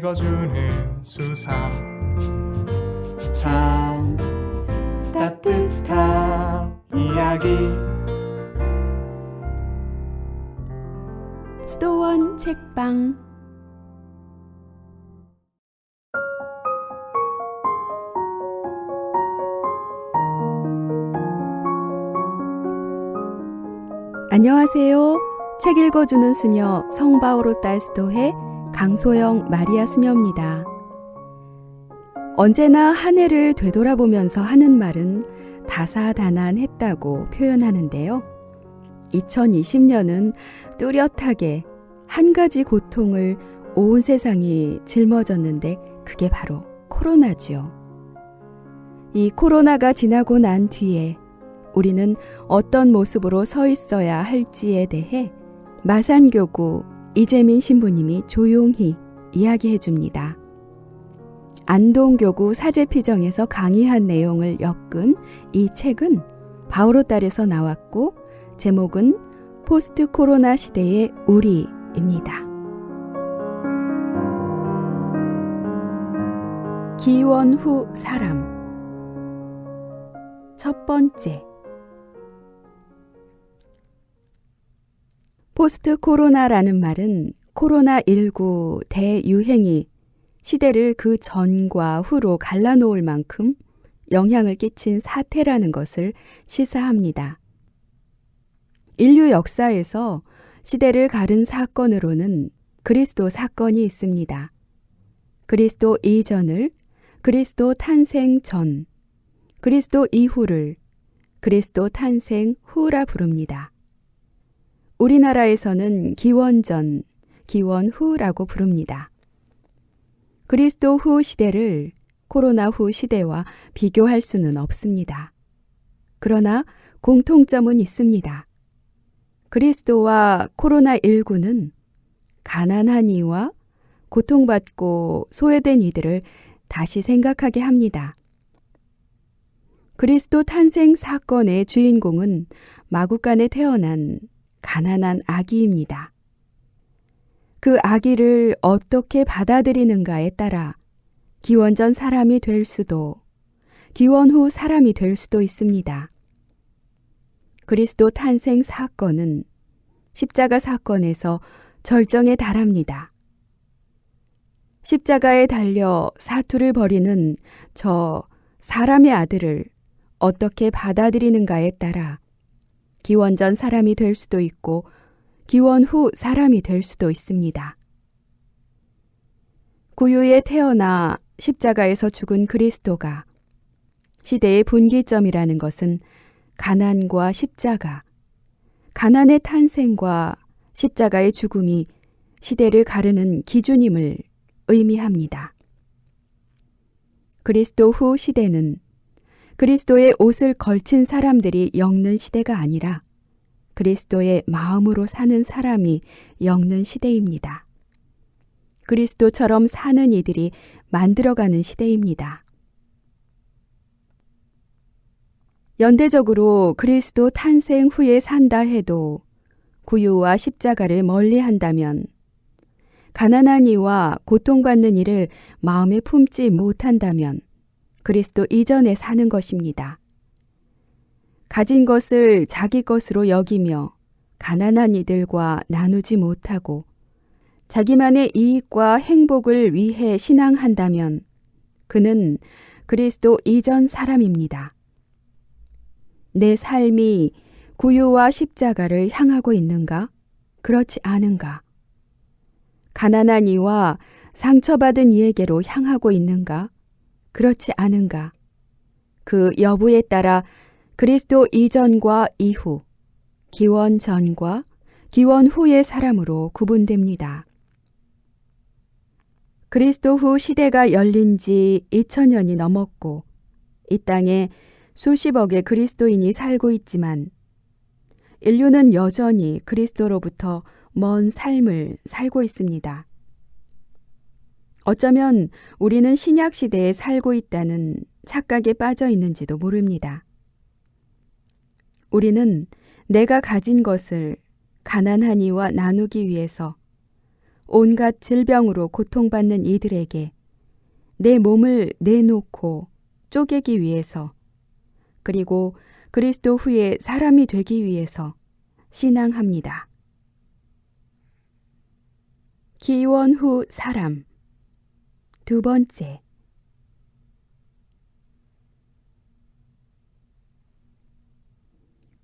읽어주는 수사 참 따뜻한 이야기 수도원 책방. 안녕하세요. 책 읽어주는 수녀 성바오로 딸 수도회 강소영 마리아 수녀입니다. 언제나 한 해를 되돌아보면서 하는 말은 다사다난했다고 표현하는데요. 2020년은 뚜렷하게 한 가지 고통을 온 세상이 짊어졌는데 그게 바로 코로나죠. 이 코로나가 지나고 난 뒤에 우리는 어떤 모습으로 서 있어야 할지에 대해 마산교구 이재민 신부님이 조용히 이야기해 줍니다. 안동교구 사제피정에서 강의한 내용을 엮은 이 책은 바오로딸에서 나왔고 제목은 포스트 코로나 시대의 우리입니다. 기원 후 사람. 첫 번째. 포스트 코로나라는 말은 코로나19 대유행이 시대를 그 전과 후로 갈라놓을 만큼 영향을 끼친 사태라는 것을 시사합니다. 인류 역사에서 시대를 가른 사건으로는 그리스도 사건이 있습니다. 그리스도 이전을 그리스도 탄생 전, 그리스도 이후를 그리스도 탄생 후라 부릅니다. 우리나라에서는 기원 전, 기원 후라고 부릅니다. 그리스도 후 시대를 코로나 후 시대와 비교할 수는 없습니다. 그러나 공통점은 있습니다. 그리스도와 코로나19는 가난한 이와 고통받고 소외된 이들을 다시 생각하게 합니다. 그리스도 탄생 사건의 주인공은 마구간에 태어난 가난한 아기입니다. 그 아기를 어떻게 받아들이는가에 따라 기원 전 사람이 될 수도, 기원 후 사람이 될 수도 있습니다. 그리스도 탄생 사건은 십자가 사건에서 절정에 달합니다. 십자가에 달려 사투를 벌이는 저 사람의 아들을 어떻게 받아들이는가에 따라 기원 전 사람이 될 수도 있고 기원 후 사람이 될 수도 있습니다. 구유에 태어나 십자가에서 죽은 그리스도가 시대의 분기점이라는 것은 가난과 십자가, 가난의 탄생과 십자가의 죽음이 시대를 가르는 기준임을 의미합니다. 그리스도 후 시대는 그리스도의 옷을 걸친 사람들이 엮는 시대가 아니라 그리스도의 마음으로 사는 사람이 엮는 시대입니다. 그리스도처럼 사는 이들이 만들어가는 시대입니다. 연대적으로 그리스도 탄생 후에 산다 해도 구유와 십자가를 멀리한다면 가난한 이와 고통받는 이를 마음에 품지 못한다면 그리스도 이전에 사는 것입니다. 가진 것을 자기 것으로 여기며 가난한 이들과 나누지 못하고 자기만의 이익과 행복을 위해 신앙한다면 그는 그리스도 이전 사람입니다. 내 삶이 구유와 십자가를 향하고 있는가? 그렇지 않은가? 가난한 이와 상처받은 이에게로 향하고 있는가? 그렇지 않은가? 그 여부에 따라 그리스도 이전과 이후, 기원 전과 기원 후의 사람으로 구분됩니다. 그리스도 후 시대가 열린 지 2000년이 넘었고 이 땅에 수십억의 그리스도인이 살고 있지만 인류는 여전히 그리스도로부터 먼 삶을 살고 있습니다. 어쩌면 우리는 신약 시대에 살고 있다는 착각에 빠져 있는지도 모릅니다. 우리는 내가 가진 것을 가난한 이와 나누기 위해서 온갖 질병으로 고통받는 이들에게 내 몸을 내놓고 쪼개기 위해서, 그리고 그리스도 후에 사람이 되기 위해서 신앙합니다. 기원 후 사람. 두 번째.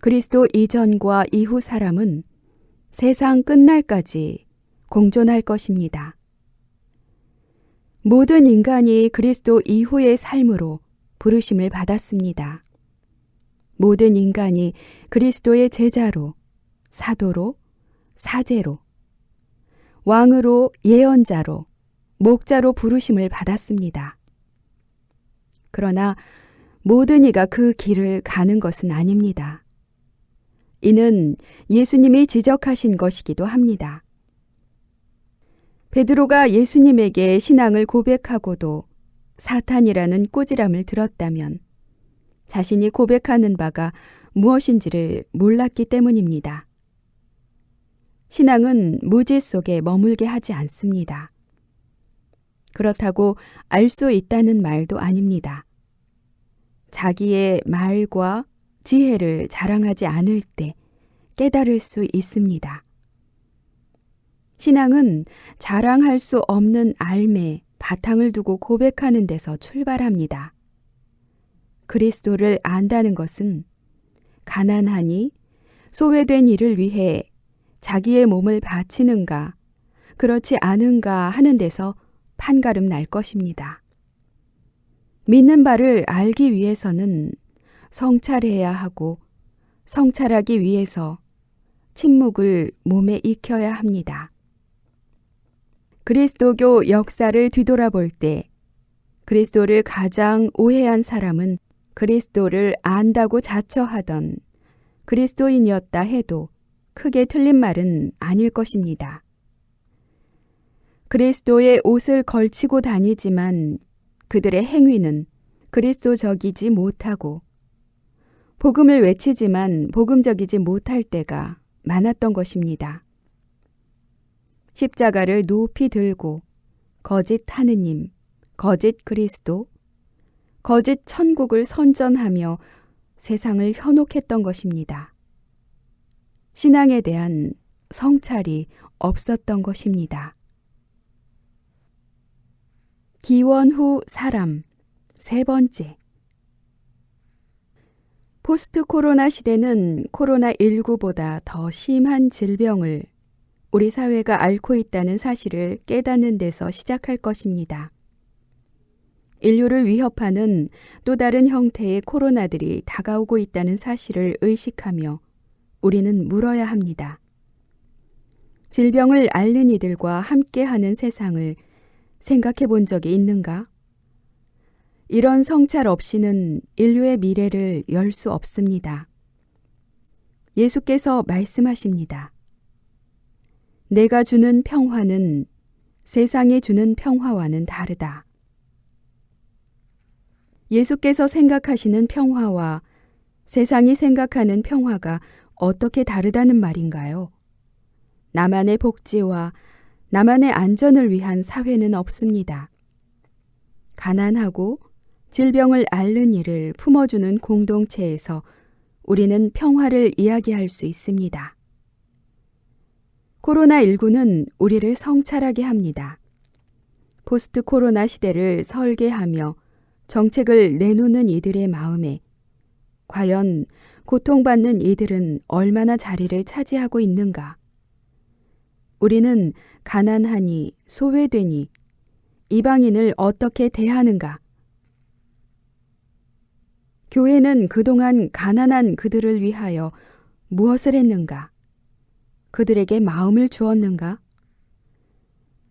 그리스도 이전과 이후 사람은 세상 끝날까지 공존할 것입니다. 모든 인간이 그리스도 이후의 삶으로 부르심을 받았습니다. 모든 인간이 그리스도의 제자로, 사도로, 사제로, 왕으로, 예언자로, 목자로 부르심을 받았습니다. 그러나 모든 이가 그 길을 가는 것은 아닙니다. 이는 예수님이 지적하신 것이기도 합니다. 베드로가 예수님에게 신앙을 고백하고도 사탄이라는 꾸지람을 들었다면 자신이 고백하는 바가 무엇인지를 몰랐기 때문입니다. 신앙은 무지 속에 머물게 하지 않습니다. 그렇다고 알 수 있다는 말도 아닙니다. 자기의 말과 지혜를 자랑하지 않을 때 깨달을 수 있습니다. 신앙은 자랑할 수 없는 알매, 바탕을 두고 고백하는 데서 출발합니다. 그리스도를 안다는 것은 가난하니 소외된 이를 위해 자기의 몸을 바치는가, 그렇지 않은가 하는 데서 판가름 날 것입니다. 믿는 바를 알기 위해서는 성찰해야 하고 성찰하기 위해서 침묵을 몸에 익혀야 합니다. 그리스도교 역사를 뒤돌아볼 때 그리스도를 가장 오해한 사람은 그리스도를 안다고 자처하던 그리스도인이었다 해도 크게 틀린 말은 아닐 것입니다. 그리스도의 옷을 걸치고 다니지만 그들의 행위는 그리스도적이지 못하고 복음을 외치지만 복음적이지 못할 때가 많았던 것입니다. 십자가를 높이 들고 거짓 하느님, 거짓 그리스도, 거짓 천국을 선전하며 세상을 현혹했던 것입니다. 신앙에 대한 성찰이 없었던 것입니다. 기원 후 사람. 세 번째. 포스트 코로나 시대는 코로나19보다 더 심한 질병을 우리 사회가 앓고 있다는 사실을 깨닫는 데서 시작할 것입니다. 인류를 위협하는 또 다른 형태의 코로나들이 다가오고 있다는 사실을 의식하며 우리는 물어야 합니다. 질병을 앓는 이들과 함께하는 세상을 생각해 본 적이 있는가? 이런 성찰 없이는 인류의 미래를 열 수 없습니다. 예수께서 말씀하십니다. 내가 주는 평화는 세상이 주는 평화와는 다르다. 예수께서 생각하시는 평화와 세상이 생각하는 평화가 어떻게 다르다는 말인가요? 나만의 복지와 나만의 안전을 위한 사회는 없습니다. 가난하고 질병을 앓는 이를 품어주는 공동체에서 우리는 평화를 이야기할 수 있습니다. 코로나19는 우리를 성찰하게 합니다. 포스트 코로나 시대를 설계하며 정책을 내놓는 이들의 마음에 과연 고통받는 이들은 얼마나 자리를 차지하고 있는가? 우리는 가난하니 소외되니 이방인을 어떻게 대하는가? 교회는 그동안 가난한 그들을 위하여 무엇을 했는가? 그들에게 마음을 주었는가?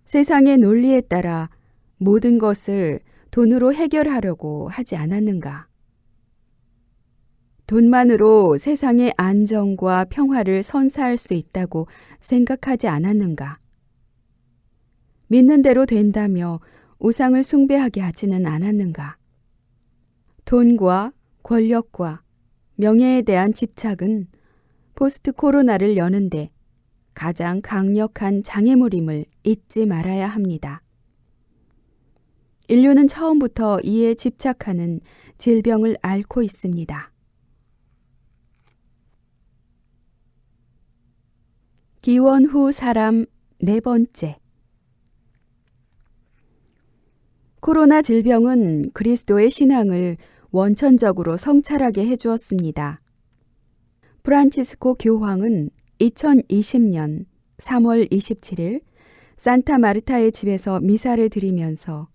세상의 논리에 따라 모든 것을 돈으로 해결하려고 하지 않았는가? 돈만으로 세상의 안정과 평화를 선사할 수 있다고 생각하지 않았는가? 믿는 대로 된다며 우상을 숭배하게 하지는 않았는가? 돈과 권력과 명예에 대한 집착은 포스트 코로나를 여는데 가장 강력한 장애물임을 잊지 말아야 합니다. 인류는 처음부터 이에 집착하는 질병을 앓고 있습니다. 기원 후 사람 네 번째. 코로나 질병은 그리스도의 신앙을 원천적으로 성찰하게 해주었습니다. 프란치스코 교황은 2020년 3월 27일 산타 마르타의 집에서 미사를 드리면서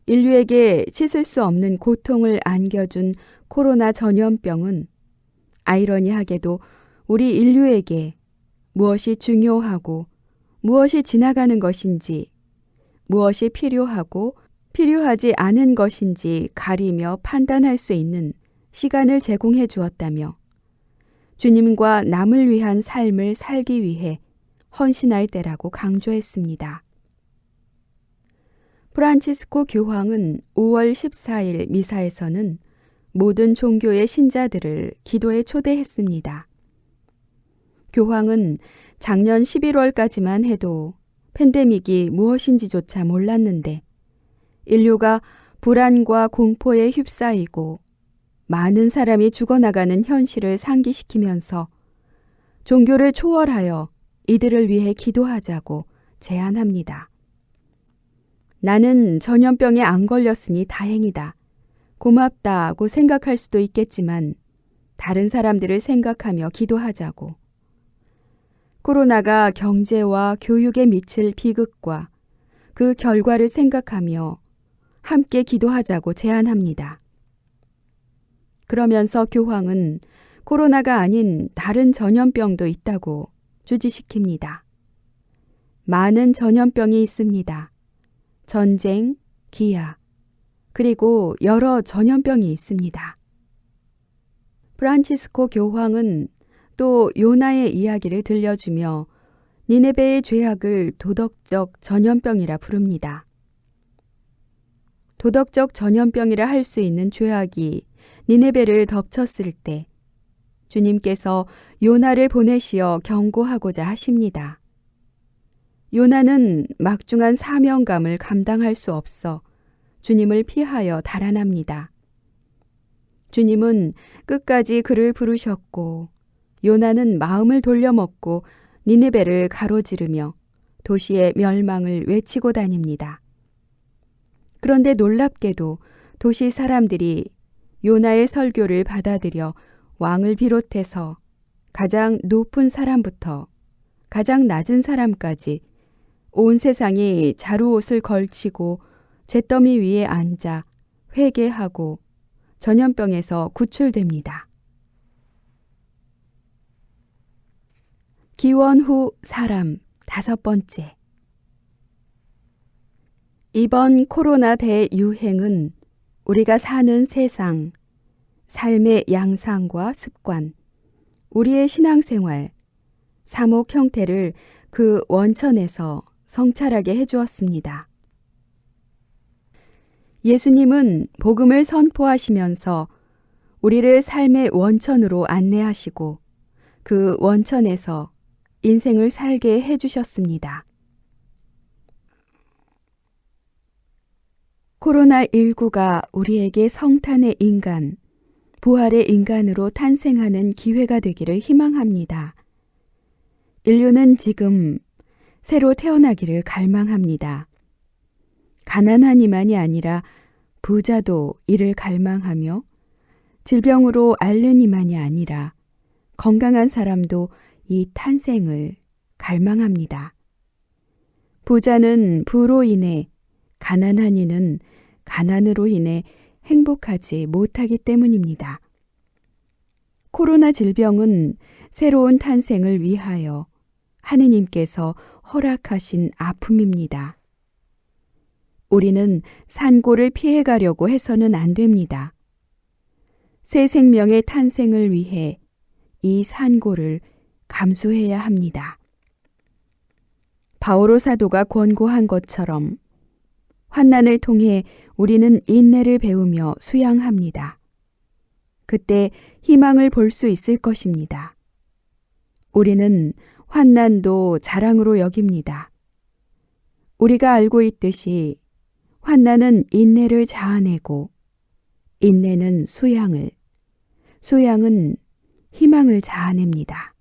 인류에게 씻을 수 없는 고통을 안겨준 코로나 전염병은 아이러니하게도 우리 인류에게 무엇이 중요하고 무엇이 지나가는 것인지, 무엇이 필요하고 필요하지 않은 것인지 가리며 판단할 수 있는 시간을 제공해 주었다며 주님과 남을 위한 삶을 살기 위해 헌신할 때라고 강조했습니다. 프란치스코 교황은 5월 14일 미사에서는 모든 종교의 신자들을 기도에 초대했습니다. 교황은 작년 11월까지만 해도 팬데믹이 무엇인지조차 몰랐는데 인류가 불안과 공포에 휩싸이고 많은 사람이 죽어나가는 현실을 상기시키면서 종교를 초월하여 이들을 위해 기도하자고 제안합니다. 나는 전염병에 안 걸렸으니 다행이다. 고맙다고 생각할 수도 있겠지만 다른 사람들을 생각하며 기도하자고. 코로나가 경제와 교육에 미칠 비극과 그 결과를 생각하며 함께 기도하자고 제안합니다. 그러면서 교황은 코로나가 아닌 다른 전염병도 있다고 주지시킵니다. 많은 전염병이 있습니다. 전쟁, 기아, 그리고 여러 전염병이 있습니다. 프란치스코 교황은 또 요나의 이야기를 들려주며 니네베의 죄악을 도덕적 전염병이라 부릅니다. 도덕적 전염병이라 할 수 있는 죄악이 니네베를 덮쳤을 때 주님께서 요나를 보내시어 경고하고자 하십니다. 요나는 막중한 사명감을 감당할 수 없어 주님을 피하여 달아납니다. 주님은 끝까지 그를 부르셨고 요나는 마음을 돌려먹고 니네베를 가로지르며 도시의 멸망을 외치고 다닙니다. 그런데 놀랍게도 도시 사람들이 요나의 설교를 받아들여 왕을 비롯해서 가장 높은 사람부터 가장 낮은 사람까지 온 세상이 자루옷을 걸치고 잿더미 위에 앉아 회개하고 전염병에서 구출됩니다. 기원 후 사람 다섯 번째. 이번 코로나 대유행은 우리가 사는 세상, 삶의 양상과 습관, 우리의 신앙생활, 사목 형태를 그 원천에서 성찰하게 해주었습니다. 예수님은 복음을 선포하시면서 우리를 삶의 원천으로 안내하시고 그 원천에서 인생을 살게 해주셨습니다. 코로나19가 우리에게 성탄의 인간, 부활의 인간으로 탄생하는 기회가 되기를 희망합니다. 인류는 지금 새로 태어나기를 갈망합니다. 가난한 이만이 아니라 부자도 이를 갈망하며 질병으로 앓는 이만이 아니라 건강한 사람도 이 탄생을 갈망합니다. 부자는 부로 인해, 가난한 이는 가난으로 인해 행복하지 못하기 때문입니다. 코로나 질병은 새로운 탄생을 위하여 하느님께서 허락하신 아픔입니다. 우리는 산고를 피해가려고 해서는 안 됩니다. 새 생명의 탄생을 위해 이 산고를 감수해야 합니다. 바오로 사도가 권고한 것처럼 환난을 통해 우리는 인내를 배우며 수양합니다. 그때 희망을 볼 수 있을 것입니다. 우리는 환난도 자랑으로 여깁니다. 우리가 알고 있듯이 환난은 인내를 자아내고 인내는 수양을, 수양은 희망을 자아냅니다.